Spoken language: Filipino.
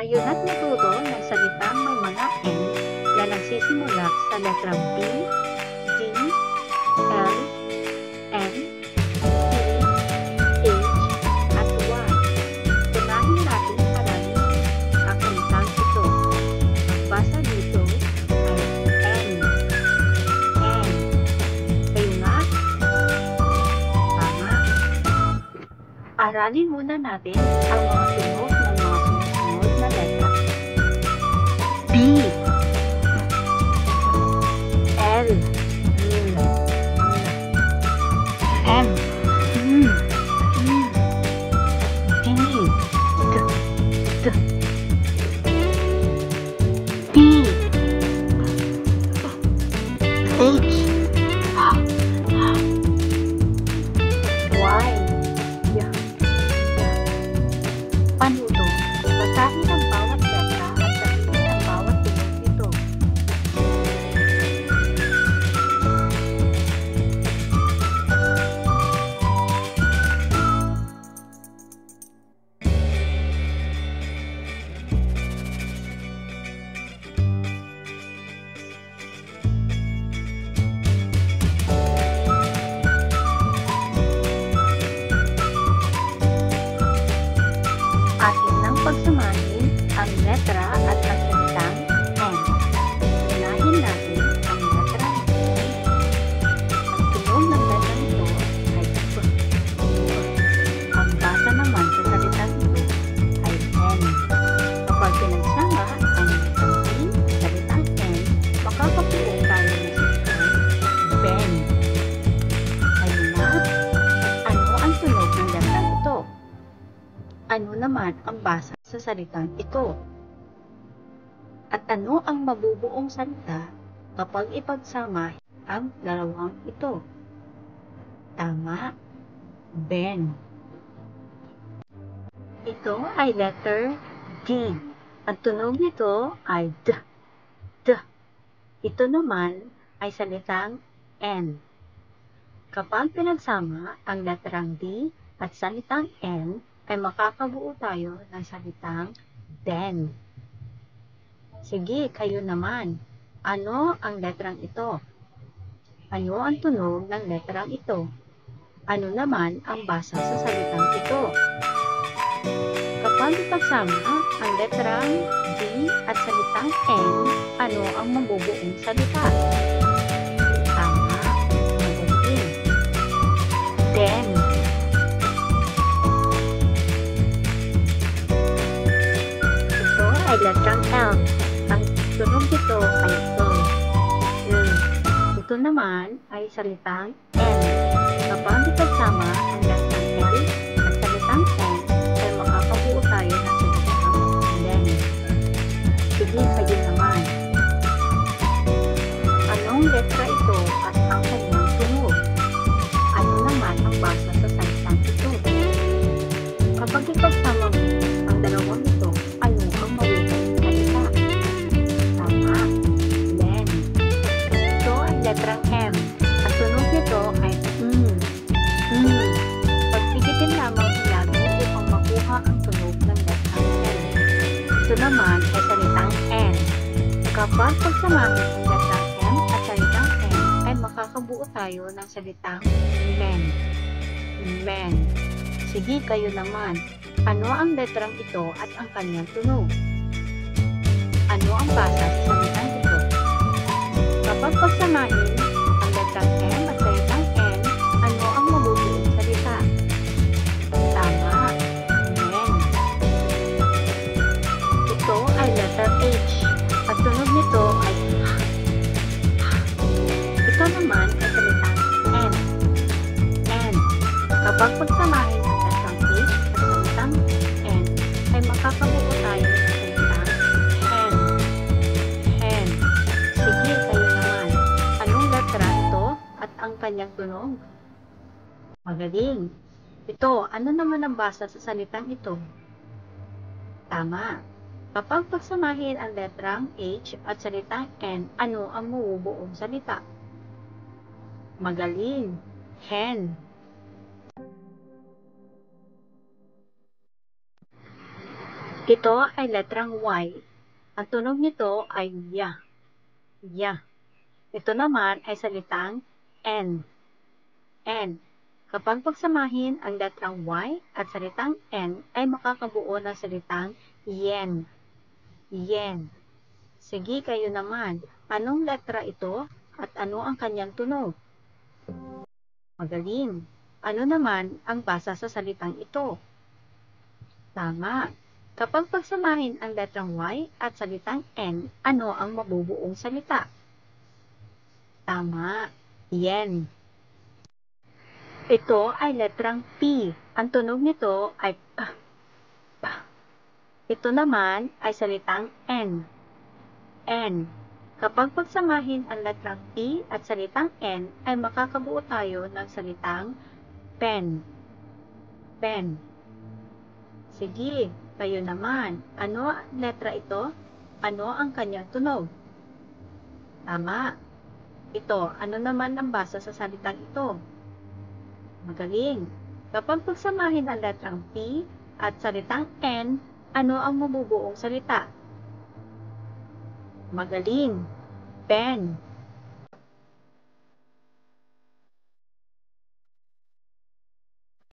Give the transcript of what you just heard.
Tayo na't natuto ng salitang may mga N na nagsisimula sa letrang B, D, L, M, P, H, at Y. Tunahin natin parang ang salitang ito. Ang basa dito ay N. N. Kayo nga? Tama. Aralin muna natin ang mga tunog ng mga susunod na letra. B, L, M, D, B, H, Y. Panuto, basahin ang bawat letra at sabihin ang bawat tunog nito. Atin nang pagsamahin ang letra at ang salitang N. Unahin natin ang letra B. Ang tunog ng letra nito ay P. Ang basa naman sa salitang ito ay N. Kapag pinagsama ang letrang B at salitang N, makakabuo tayo ng salitang Ben. Ayun na, ano ang tunog ng letrang ito? Ano naman ang basa sa salitang ito? At ano ang mabubuong salita kapag ipagsama ang dalawang ito? Tama, Ben. Ito ay letter D. Ang tunog nito ay D. D. Ito naman ay salitang N. Kapag pinagsama ang letrang D at salitang N, ay makakabuo tayo ng salitang den. Sige, kayo naman. Ano ang letrang ito? Ano ang tunog ng letrang ito? Ano naman ang basa sa salitang ito? Kapag ipagsama ang letrang D at salitang N, ano ang mabubuong salita? Tama, magaling. Den. Ay letrang L. Ang tunog nito ay Ito naman ay salitang N. Kapag ipagsama ang letrang L at salitang N, ay makakabuo tayo ng salitang Len. Sige, kayo naman. Anong letra ito at ang kanyang tunog? Ano naman ang basa sa salitang ito? Kapag ipagsama mo ang dalawang ito, ano ang mabubuong salita? Tama, Len. Ito ang letrang M. Ang tunog nito ay Pagpigitin lamang ilagay upang makuha ang tunog ng letrang M. Ito naman ay salitang N. Kapag pagsamahin ang letrang M at salitang N, ay makakabuo tayo ng salitang men. Men. Sige, kayo naman. Ano ang letrang ito at ang kanyang tunog? Ano ang basa sa salitang ito? Kapag pagsamahin ang letrang M at salitang N, ano ang mabubuong salita? Tama, men. Ito ay letter H. At tunog nito ay Ito naman ay salitang N. N. Kapag pagsamahin ang letrang H at salitang N, ay makakabuo tayo ng salitang hen. Hen. Sige, kayo naman. Anong letra ito at ang kanyang tunog? Magaling. Ito, ano naman ang basa sa salitang ito? Tama. Kapag pagsamahin ang letrang H at salitang N, ano ang mabubuong salita? Magaling. Hen. Ito ay letrang Y. Ang tunog nito ay ya. Ya. Ito naman ay salitang N. N. Kapag pagsamahin ang letrang Y at salitang N ay makakabuo ng salitang yen. Yen. Sige, kayo naman. Anong letra ito at ano ang kanyang tunog? Magaling. Ano naman ang basa sa salitang ito? Tama. Kapag pagsamahin ang letrang Y at salitang N, ano ang mabubuong salita? Tama. Yen. Ito ay letrang P. Ang tunog nito ay P. P. Ito naman ay salitang N. N. Kapag pagsamahin ang letrang P at salitang N, ay makakabuo tayo ng salitang pen. Pen. Sige, kayo naman. Ano ang letra ito? Ano ang kanyang tunog? Tama. Ito, ano naman ang basa sa salitang ito? Magaling. Kapag pagsamahin ang letrang P at salitang N, ano ang mabubuong salita? Magaling. Pen.